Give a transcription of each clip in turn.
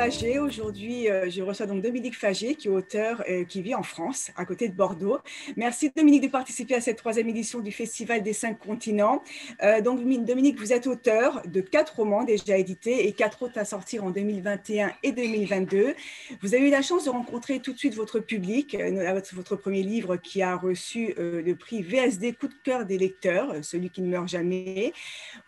Fagé. Aujourd'hui, je reçois donc Dominique Fagé, qui est auteur, qui vit en France, à côté de Bordeaux. Merci Dominique de participer à cette troisième édition du Festival des 5 continents. Donc Dominique, vous êtes auteur de 4 romans déjà édités et 4 autres à sortir en 2021 et 2022. Vous avez eu la chance de rencontrer tout de suite votre public, votre premier livre qui a reçu le prix VSD Coup de cœur des lecteurs, celui qui ne meurt jamais.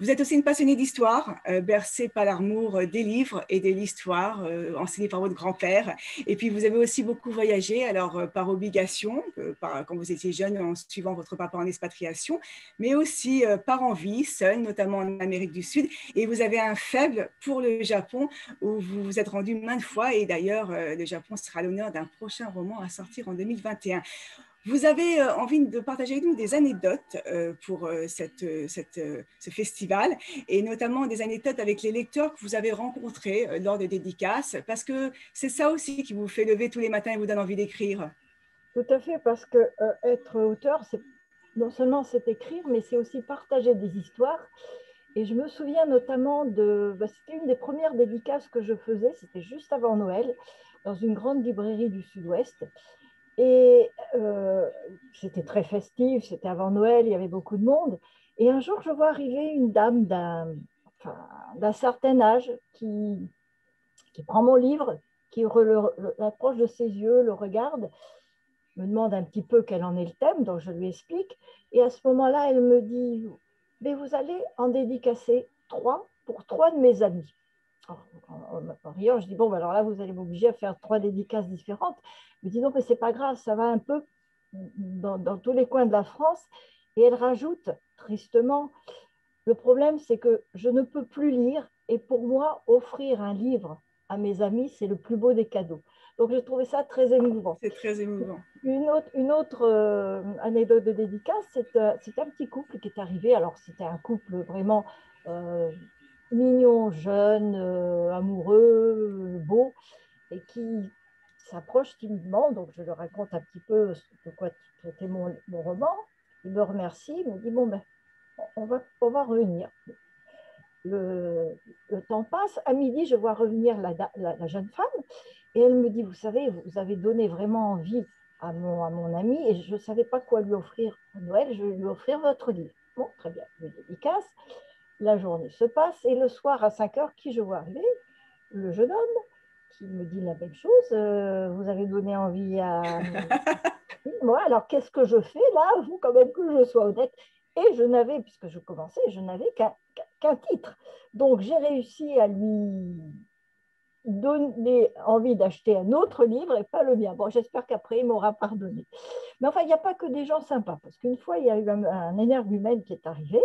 Vous êtes aussi une passionnée d'histoire, bercée par l'amour des livres et de l'histoire, enseignée par votre grand-père. Et puis, vous avez aussi beaucoup voyagé, alors par obligation, quand vous étiez jeune, en suivant votre papa en expatriation, mais aussi par envie, seul, notamment en Amérique du Sud. Et vous avez un faible pour le Japon, où vous vous êtes rendu maintes fois. Et d'ailleurs, le Japon sera à l'honneur d'un prochain roman à sortir en 2021. Vous avez envie de partager avec nous des anecdotes pour ce festival, et notamment des anecdotes avec les lecteurs que vous avez rencontrés lors des dédicaces, parce que c'est ça aussi qui vous fait lever tous les matins et vous donne envie d'écrire. Tout à fait, parce que être auteur, c'est non seulement c'est écrire, mais c'est aussi partager des histoires. Et je me souviens notamment c'était une des premières dédicaces que je faisais, c'était juste avant Noël, dans une grande librairie du Sud-Ouest. Et c'était très festif, c'était avant Noël, il y avait beaucoup de monde. Et un jour, je vois arriver une dame d'un certain âge qui prend mon livre, qui l'approche de ses yeux, le regarde, me demande un petit peu quel en est le thème, donc je lui explique. Et à ce moment-là, elle me dit, mais vous allez en dédicacer 3 pour 3 de mes amis. En riant, je dis, bon, alors là, vous allez m'obliger à faire 3 dédicaces différentes. Elle me dit, non, mais c'est pas grave, ça va un peu dans tous les coins de la France. Et elle rajoute, tristement, le problème, c'est que je ne peux plus lire. Et pour moi, offrir un livre à mes amis, c'est le plus beau des cadeaux. Donc, j'ai trouvé ça très émouvant. C'est très émouvant. Une autre anecdote de dédicace, c'est un petit couple qui est arrivé. Alors, c'était un couple vraiment mignon, jeune, amoureux, beau, et qui s'approche timidement. Donc, je leur raconte un petit peu de quoi traitait mon roman. Il me remercie, il me dit, bon, ben, on va revenir. Le temps passe. À midi, je vois revenir la jeune femme et elle me dit, vous savez, vous avez donné vraiment envie à mon ami et je ne savais pas quoi lui offrir à Noël. Je vais lui offrir votre livre. Bon, très bien, je lui dédicace. La journée se passe et le soir à 5 heures, qui je vois arriver? Le jeune homme qui me dit la même chose. Vous avez donné envie à... Moi, alors qu'est-ce que je fais là? Il faut quand même que je sois honnête. Et je n'avais, puisque je commençais, je n'avais qu'un titre. Donc, j'ai réussi à lui donner envie d'acheter un autre livre et pas le mien. Bon, j'espère qu'après, il m'aura pardonné. Mais enfin, il n'y a pas que des gens sympas, parce qu'une fois, il y a eu un énergumène qui est arrivé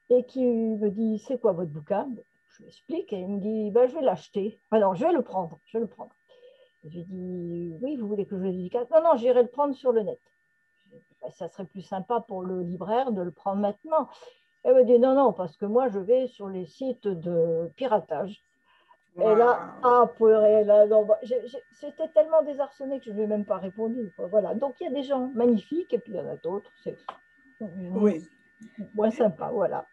et qui me dit, c'est quoi votre bouquin? Je lui explique et il me dit, ben, je vais l'acheter. Ah non, je vais le prendre, je vais le prendre. J'ai dit, oui, vous voulez que je le dédicace? Non, non, j'irai le prendre sur le net. Ben, ça serait plus sympa pour le libraire de le prendre maintenant. Elle me dit, non, non, parce que moi, je vais sur les sites de piratage. Et là, Wow. ah, purée, là, non, j'étais tellement désarçonnée que je ne lui ai même pas répondu. Quoi. Voilà. Donc, il y a des gens magnifiques et puis il y en a d'autres, c'est Oui. moins sympa. Voilà.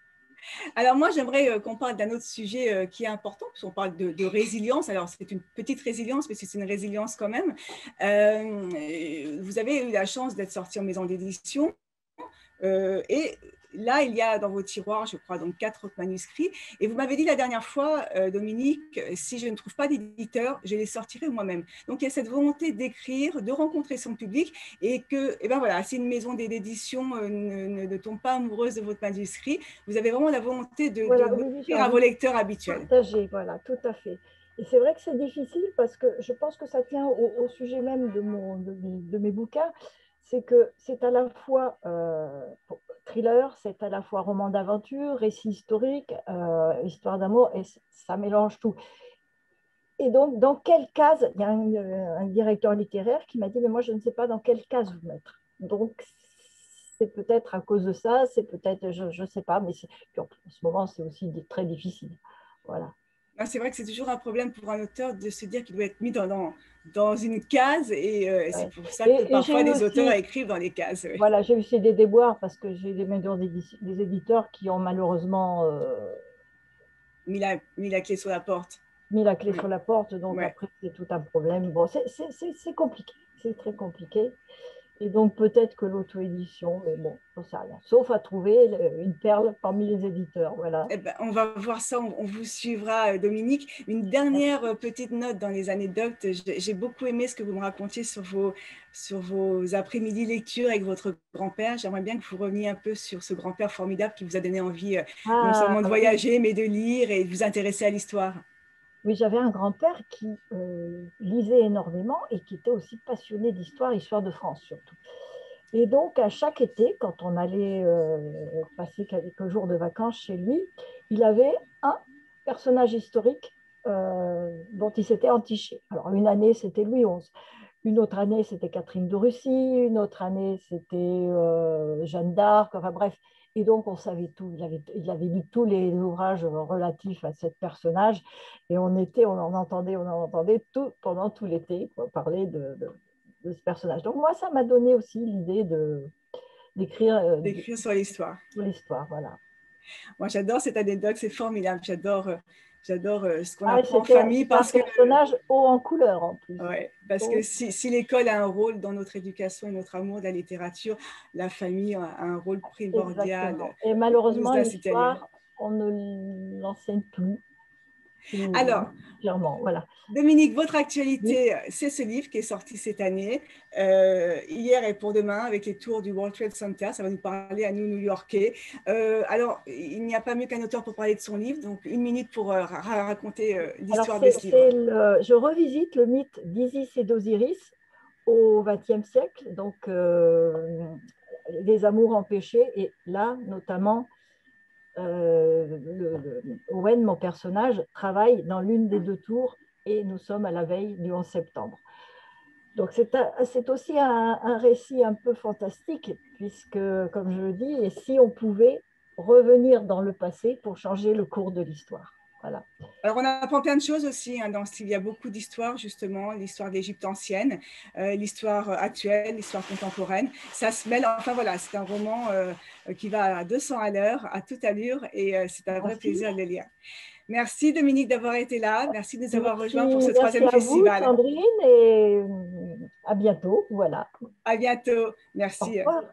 Alors moi, j'aimerais qu'on parle d'un autre sujet qui est important, puisqu'on parle de résilience. Alors c'est une petite résilience, mais c'est une résilience quand même. Vous avez eu la chance d'être sorti en maison d'édition. Et là, il y a dans vos tiroirs, je crois, donc 4 autres manuscrits. Et vous m'avez dit la dernière fois, Dominique, si je ne trouve pas d'éditeur, je les sortirai moi-même. Donc il y a cette volonté d'écrire, de rencontrer son public, et que, et ben voilà, si une maison d'édition ne tombe pas amoureuse de votre manuscrit, vous avez vraiment la volonté de Voilà, oui, oui, j'ai l'offrir à envie vos de lecteurs habituels. partager. Voilà, tout à fait. Et c'est vrai que c'est difficile parce que je pense que ça tient au sujet même de mes bouquins. C'est que c'est à la fois thriller, c'est à la fois roman d'aventure, récit historique, histoire d'amour, et ça mélange tout. Et donc, dans quelle case, il y a un directeur littéraire qui m'a dit, mais moi, je ne sais pas dans quelle case vous mettre. Donc, c'est peut-être à cause de ça, c'est peut-être, je ne sais pas, mais en ce moment, c'est aussi très difficile. Voilà. C'est vrai que c'est toujours un problème pour un auteur de se dire qu'il doit être mis dans une case, et c'est Ouais. pour ça que Et j'ai parfois eu des auteurs aussi, écrivent dans les cases. Ouais. voilà, j'ai aussi des déboires parce que j'ai des éditeurs qui ont malheureusement Mis la clé sur la porte. mis la clé Oui. sur la porte, donc Ouais. après, c'est tout un problème. Bon, c'est compliqué, c'est très compliqué. Et donc, peut-être que l'auto-édition, mais bon, j'en sais rien. Sauf à trouver une perle parmi les éditeurs, voilà. Eh ben, on va voir ça, on vous suivra, Dominique. Une dernière petite note dans les anecdotes. J'ai beaucoup aimé ce que vous me racontiez sur vos après-midi lecture avec votre grand-père. J'aimerais bien que vous reveniez un peu sur ce grand-père formidable qui vous a donné envie non Ah seulement de oui, voyager, mais de lire et de vous intéresser à l'histoire. oui, j'avais un grand-père qui lisait énormément et qui était aussi passionné d'histoire, histoire de France surtout. Et donc, à chaque été, quand on allait passer quelques jours de vacances chez lui, il avait un personnage historique dont il s'était entiché. Alors, une année, c'était Louis XI. Une autre année, c'était Catherine de Russie. Une autre année, c'était Jeanne d'Arc. Enfin bref. Et donc, on savait tout. Il avait lu tous les ouvrages relatifs à ce personnage. Et on en entendait tout pendant tout l'été, quoi, parler de ce personnage. Donc, moi, ça m'a donné aussi l'idée d'écrire D'écrire sur l'histoire. sur l'histoire. Voilà. Moi, j'adore cette anecdote, c'est formidable. J'adore ce qu'on Ah, apprend en famille c'est un parce que personnage haut en couleur en plus. ouais, parce que Oh, si l'école a un rôle dans notre éducation et notre amour de la littérature, la famille a un rôle primordial. exactement. Et Nous malheureusement, incite à lire. l'histoire, on ne l'enseigne plus. Alors, Clairement, voilà. Dominique, votre Oui. actualité, c'est ce livre qui est sorti cette année, hier et pour demain, avec les tours du World Trade Center. Ça va nous parler à nous, New-Yorkais. Alors, il n'y a pas mieux qu'un auteur pour parler de son livre. Donc, une minute pour raconter Alors, l'histoire de ce livre. je revisite le mythe d'Isis et d'Osiris au XXe siècle, donc les amours empêchés, et là, notamment, Owen, mon personnage, travaille dans l'une des deux tours et nous sommes à la veille du 11 septembre. Donc c'est aussi un récit un peu fantastique, puisque, comme je le dis, et si on pouvait revenir dans le passé pour changer le cours de l'histoire. Voilà. Alors, on apprend plein de choses aussi dans ce livre. Il y a beaucoup d'histoires, justement, l'histoire d'Égypte ancienne, l'histoire actuelle, l'histoire contemporaine. Ça se mêle, enfin voilà, c'est un roman qui va à 200 à l'heure, à toute allure, et c'est un vrai Merci. plaisir de le lire. Merci Dominique d'avoir été là. Merci de nous avoir rejoints pour ce Merci troisième à vous, festival. Sandrine, et à bientôt. Voilà. À bientôt. Au Merci. revoir.